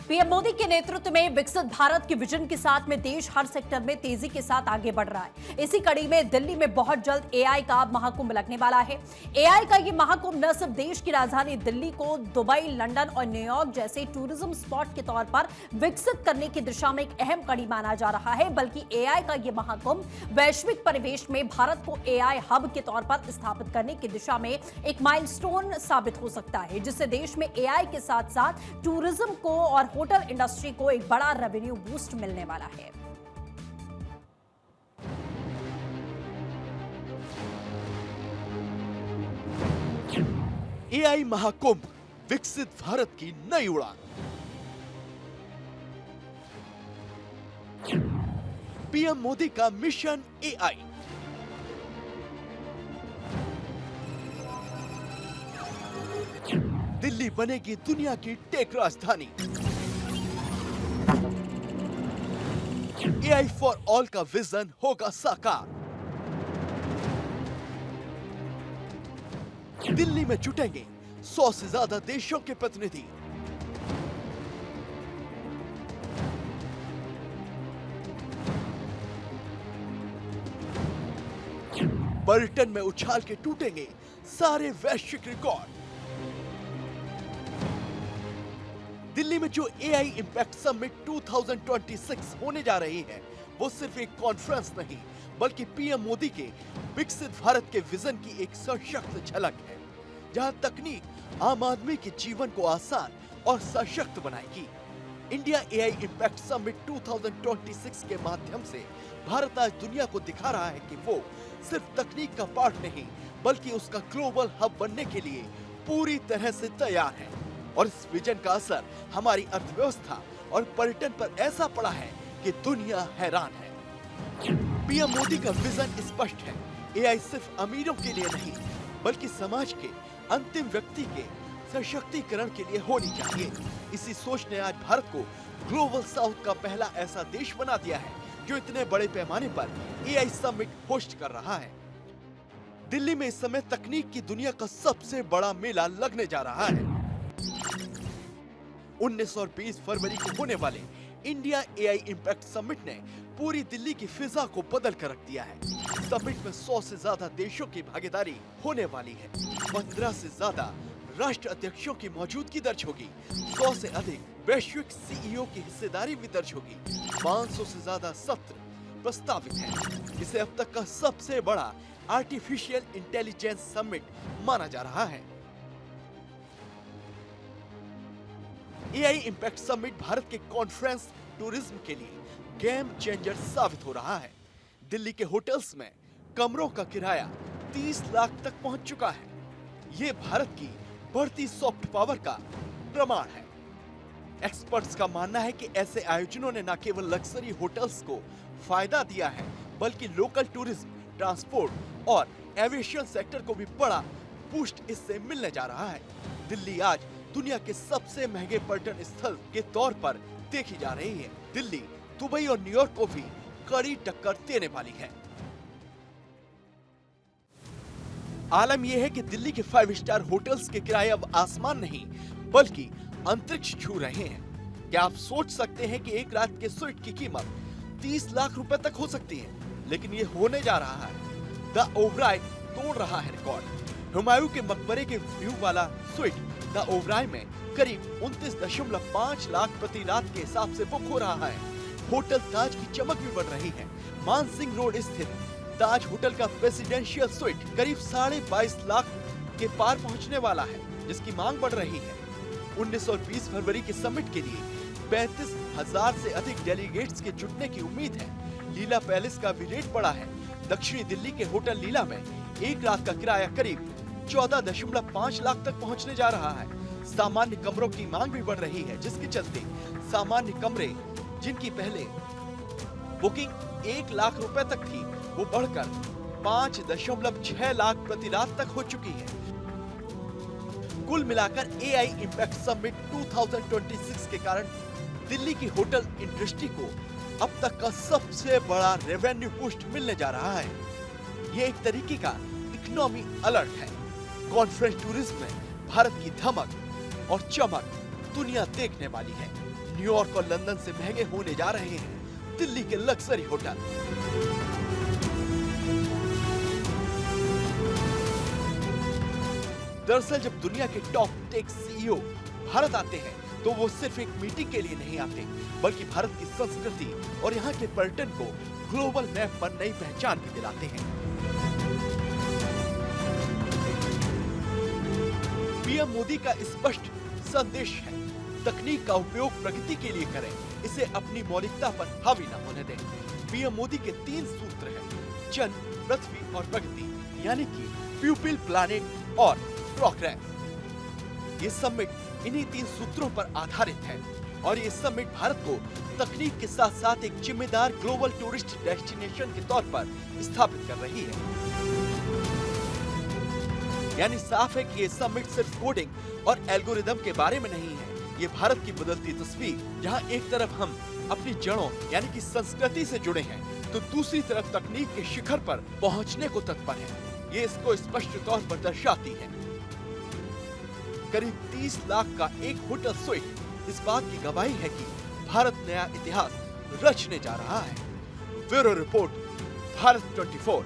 PM Modi के नेतृत्व में विकसित भारत के विजन के साथ में देश हर सेक्टर में तेजी के साथ आगे बढ़ रहा है। इसी कड़ी में दिल्ली में बहुत जल्द एआई का महाकुंभ लगने वाला है। एआई का ये महाकुंभ न सिर्फ देश की राजधानी दिल्ली को दुबई, लंदन और न्यूयॉर्क जैसे टूरिज्म स्पॉट के तौर पर विकसित करने की दिशा में एक अहम कड़ी माना जा रहा है, बल्कि एआई का ये महाकुंभ वैश्विक परिवेश में भारत को एआई हब के तौर पर स्थापित करने की दिशा में एक माइलस्टोन साबित हो सकता है, जिससे देश में एआई के साथ साथ टूरिज्म को और होटल इंडस्ट्री को एक बड़ा रेवेन्यू बूस्ट मिलने वाला है। एआई महाकुंभ, विकसित भारत की नई उड़ान। पीएम मोदी का मिशन एआई। दिल्ली बनेगी दुनिया की टेक राजधानी। एआई फॉर ऑल का विजन होगा साकार। दिल्ली में जुटेंगे 100 से ज्यादा देशों के प्रतिनिधि। पर्यटन में उछाल के टूटेंगे सारे वैश्विक रिकॉर्ड। दिल्ली में जो एआई इंपैक्ट समिट 2026 होने जा रही है, वो सिर्फ एक कॉन्फ्रेंस नहीं, बल्कि पीएम मोदी के विकसित भारत के विजन की एक सशक्त झलक है, जहां तकनीक आम आदमी के जीवन को आसान और सशक्त बनाएगी। इंडिया एआई इंपैक्ट समिट 2026 के माध्यम से भारत आज दुनिया को दिखा रहा है कि वो सिर्फ तकनीक का पार्ट नहीं, बल्कि उसका ग्लोबल हब बनने के लिए पूरी तरह से तैयार है। और इस विजन का असर हमारी अर्थव्यवस्था और पर्यटन पर ऐसा पड़ा है कि दुनिया हैरान है। पीएम मोदी का विजन स्पष्ट है। एआई सिर्फ अमीरों के लिए नहीं, बल्कि समाज के अंतिम व्यक्ति के सशक्तिकरण के लिए होनी चाहिए। इसी सोच ने आज भारत को ग्लोबल साउथ का पहला ऐसा देश बना दिया है, जो इतने बड़े पैमाने पर एआई समिट होस्ट कर रहा है। दिल्ली में इस समय तकनीक की दुनिया का सबसे बड़ा मेला लगने जा रहा है। 19 और 20 फरवरी को होने वाले इंडिया एआई इंपैक्ट समिट ने पूरी दिल्ली की फिजा को बदल कर रख दिया है। समिट में 100 से ज्यादा देशों की भागीदारी होने वाली है। 15 से ज्यादा राष्ट्र अध्यक्षों की मौजूदगी दर्ज होगी। 100 से अधिक वैश्विक सीईओ की हिस्सेदारी भी दर्ज होगी। 500 से ज्यादा सत्र प्रस्तावित है। इसे अब तक का सबसे बड़ा आर्टिफिशियल इंटेलिजेंस समिट माना जा रहा है। एआई इंपैक्ट समिट भारत के कॉन्फ्रेंस टूरिज्म के लिए गेम चेंजर साबित हो रहा है। दिल्ली के होटल्स में कमरों का किराया 30 लाख तक पहुंच चुका है। ये भारत की बढ़ती सॉफ्ट पावर का प्रमाण है। एक्सपर्ट्स का मानना है कि ऐसे आयोजनों ने न केवल लग्जरी होटल्स को फायदा दिया है, बल्कि लोकल टूरिज्म, ट्रांसपोर्ट और एविएशन सेक्टर को भी बड़ा बूस्ट इससे मिलने जा रहा है। दिल्ली आज दुनिया के सबसे महंगे पर्यटन स्थल के तौर पर देखी जा रही है। दिल्ली, दुबई और न्यूयॉर्क को भी कड़ी टक्कर देने वाली है। आलम यह है कि दिल्ली के 5 स्टार होटल्स के किराए अब आसमान नहीं, बल्कि अंतरिक्ष छू रहे हैं। क्या आप सोच सकते हैं कि एक रात के स्वीट की कीमत 30 लाख रुपए तक हो सकती है? लेकिन ये होने जा रहा है। द ओबराय तोड़ रहा है रिकॉर्ड। हुमायूं के मकबरे के व्यू वाला स्वीट द ओबराय में करीब 29.5 लाख प्रति रात के हिसाब से बुक हो रहा है। होटल ताज की चमक भी बढ़ रही है। मानसिंह रोड स्थित ताज होटल का प्रेसिडेंशियल स्वीट करीब 22.5 लाख के पार पहुंचने वाला है, जिसकी मांग बढ़ रही है। 19 और 20 फरवरी के समिट के लिए 35,000 से अधिक डेलीगेट्स के जुटने की उम्मीद है। लीला पैलेस का भी रेट बढ़ा है। दक्षिणी दिल्ली के होटल लीला में एक रात का किराया करीब 14.5 लाख तक पहुंचने जा रहा है। सामान्य कमरों की मांग भी बढ़ रही है, जिसके चलते सामान्य कमरे जिनकी पहले बुकिंग 1 लाख रुपए तक थी, वो बढ़कर 5.6 लाख प्रति रात तक हो चुकी है। कुल मिलाकर एआई इंपैक्ट समिट 2026 के कारण दिल्ली की होटल इंडस्ट्री को अब तक का सबसे बड़ा रेवेन्यू बूस्ट मिलने जा रहा है। ये एक तरीके का इकोनॉमी अलर्ट है। कॉन्फ्रेंस टूरिज्म में भारत की धमक और चमक दुनिया देखने वाली है। न्यूयॉर्क और लंदन से महंगे होने जा रहे हैं दिल्ली के लग्जरी होटल। दरअसल जब दुनिया के टॉप टेक सीईओ भारत आते हैं तो वो सिर्फ एक मीटिंग के लिए नहीं आते, बल्कि भारत की संस्कृति और यहाँ के पर्यटन को ग्लोबल मैप पर नई पहचान भी दिलाते हैं। पीएम मोदी का स्पष्ट संदेश है, तकनीक का उपयोग प्रगति के लिए करें, इसे अपनी मौलिकता पर हावी न होने दें। पीएम मोदी के 3 सूत्र हैं, जन, पृथ्वी और प्रगति, यानी कि पीपल, प्लैनेट और प्रोग्रेस। ये समिट इन्हीं 3 सूत्रों पर आधारित है और ये समिट भारत को तकनीक के साथ साथ एक जिम्मेदार ग्लोबल टूरिस्ट डेस्टिनेशन के तौर पर स्थापित कर रही है। यानी साफ है कि ये समिट सिर्फ कोडिंग और एल्गोरिदम के बारे में नहीं है, ये भारत की बदलती तस्वीर, जहां एक तरफ हम अपनी जड़ों यानी कि संस्कृति से जुड़े हैं, तो दूसरी तरफ तकनीक के शिखर पर पहुंचने को तत्पर है। ये इसको स्पष्ट तौर पर दर्शाती है। करीब 30 लाख का एक होटल स्वीट इस बात की गवाही है कि भारत नया इतिहास रचने जा रहा है। Bureau report, Bharat 24।